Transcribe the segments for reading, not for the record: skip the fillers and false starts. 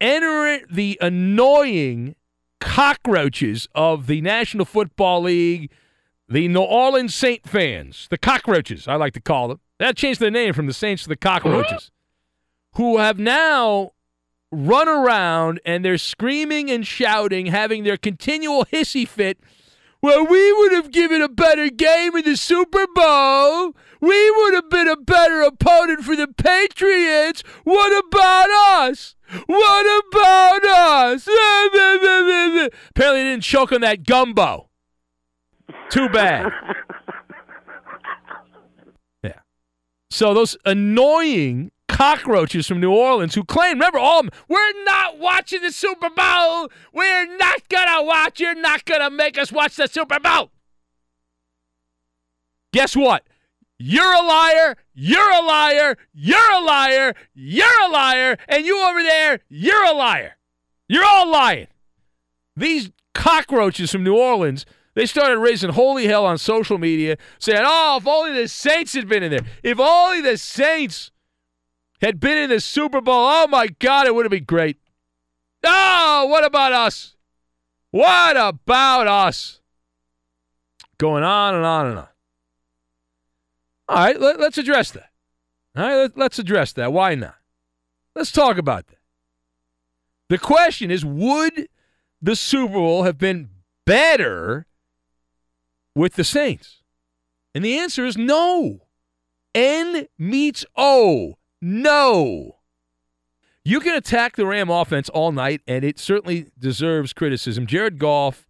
enter the annoying cockroaches of the National Football League, the New Orleans Saint fans, the cockroaches, I like to call them. That changed their name from the Saints to the cockroaches, who have now run around and they're screaming and shouting, having their continual hissy fit. Well, we would have given a better game in the Super Bowl. We would have been a better opponent for the Patriots. What about us? What about us? Apparently they didn't choke on that gumbo. Too bad. Yeah. So those annoying cockroaches from New Orleans who claim, remember, all of them, we're not watching the Super Bowl. We're not going to watch. You're not going to make us watch the Super Bowl. Guess what? You're a liar. You're a liar. You're a liar. You're a liar. And you over there, you're a liar. You're all lying. These cockroaches from New Orleans, they started raising holy hell on social media, saying, oh, if only the Saints had been in there. If only the Saints had been in the Super Bowl, oh, my God, it would have been great. Oh, what about us? What about us? Going on and on and on. All right, let's address that. All right, let's address that. Why not? Let's talk about that. The question is, would the Super Bowl have been better with the Saints? And the answer is no. N meets O. No. You can attack the Ram offense all night, and it certainly deserves criticism. Jared Goff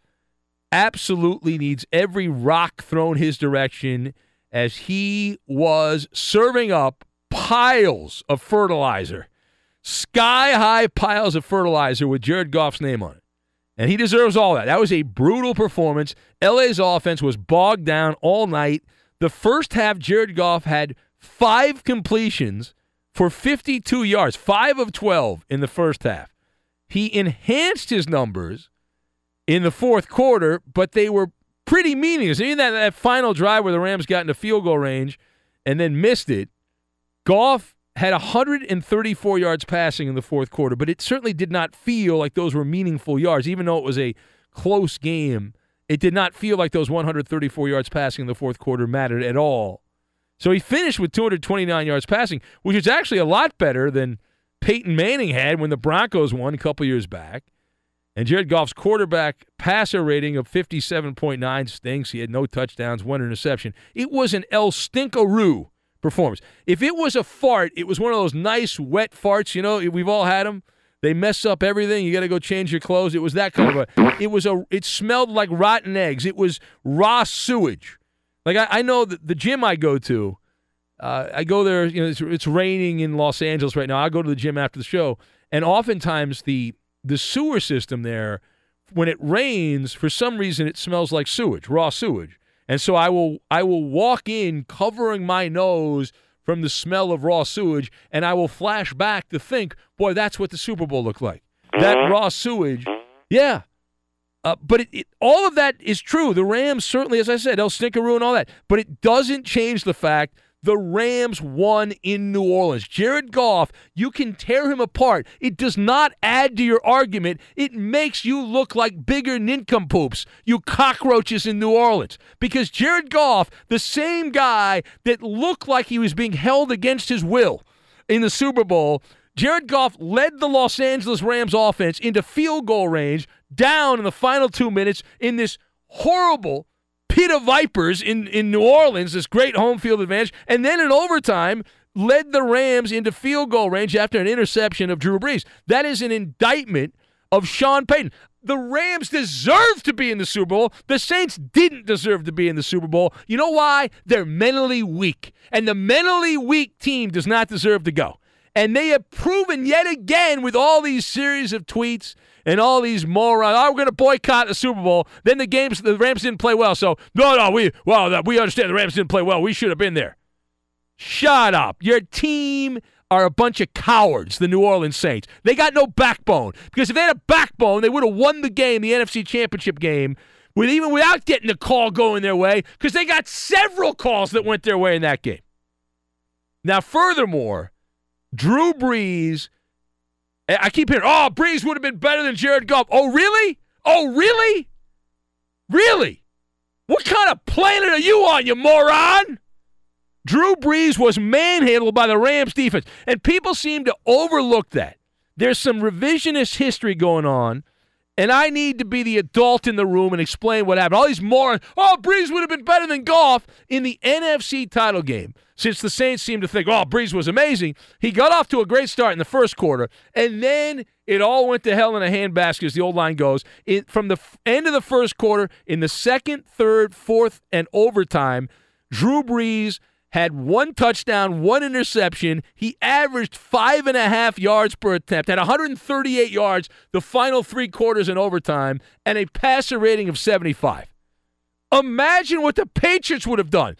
absolutely needs every rock thrown his direction as he was serving up piles of fertilizer, sky-high piles of fertilizer with Jared Goff's name on it. And he deserves all that. That was a brutal performance. LA's offense was bogged down all night. The first half, Jared Goff had 5 completions for 52 yards, 5 of 12 in the first half. He enhanced his numbers in the fourth quarter, but they were pretty meaningless. Even that final drive where the Rams got into field goal range and then missed it, Goff had 134 yards passing in the fourth quarter, but it certainly did not feel like those were meaningful yards. Even though it was a close game, it did not feel like those 134 yards passing in the fourth quarter mattered at all. So he finished with 229 yards passing, which is actually a lot better than Peyton Manning had when the Broncos won a couple years back. And Jared Goff's quarterback passer rating of 57.9 stinks. He had no touchdowns, 1 interception. It was an El Stinkaroo performance. If it was a fart, it was one of those nice, wet farts. You know, we've all had them. They mess up everything. You got to go change your clothes. It was that kind of it smelled like rotten eggs. It was raw sewage. Like, I know that the gym I go to, I go there, you know, it's raining in Los Angeles right now. I go to the gym after the show, and oftentimes the sewer system there, when it rains, for some reason it smells like sewage, raw sewage. And so I will walk in covering my nose from the smell of raw sewage, and I will flash back to think, boy, that's what the Super Bowl looked like. That raw sewage. Yeah. But all of that is true. The Rams certainly, as I said, El Stinkaroo and all that. But it doesn't change the fact the Rams won in New Orleans. Jared Goff, you can tear him apart. It does not add to your argument. It makes you look like bigger nincompoops, you cockroaches in New Orleans. Because Jared Goff, the same guy that looked like he was being held against his will in the Super Bowl, Jared Goff led the Los Angeles Rams offense into field goal range down in the final 2 minutes in this horrible pit of vipers in New Orleans, this great home field advantage, and then in overtime led the Rams into field goal range after an interception of Drew Brees. That is an indictment of Sean Payton. The Rams deserve to be in the Super Bowl. The Saints didn't deserve to be in the Super Bowl. You know why? They're mentally weak, and the mentally weak team does not deserve to go. And they have proven yet again with all these series of tweets and all these morons, we're going to boycott the Super Bowl. Then the Rams didn't play well. So, we understand the Rams didn't play well. We should have been there. Shut up. Your team are a bunch of cowards, the New Orleans Saints. They got no backbone. Because if they had a backbone, they would have won the game, the NFC Championship game, even without getting the call going their way, because they got several calls that went their way in that game. Now, furthermore, Drew Brees I keep hearing, oh, Brees would have been better than Jared Goff. Oh, really? Oh, really? Really? What kind of planet are you on, you moron? Drew Brees was manhandled by the Rams defense, and people seem to overlook that. There's some revisionist history going on, and I need to be the adult in the room and explain what happened. All these morons, oh, Brees would have been better than Goff in the NFC title game. Since the Saints seem to think, oh, Brees was amazing, he got off to a great start in the first quarter, and then it all went to hell in a handbasket, as the old line goes. From the end of the first quarter, in the second, third, fourth, and overtime, Drew Brees had 1 touchdown, 1 interception. He averaged 5.5 yards per attempt, had 138 yards the final 3 quarters in overtime, and a passer rating of 75. Imagine what the Patriots would have done.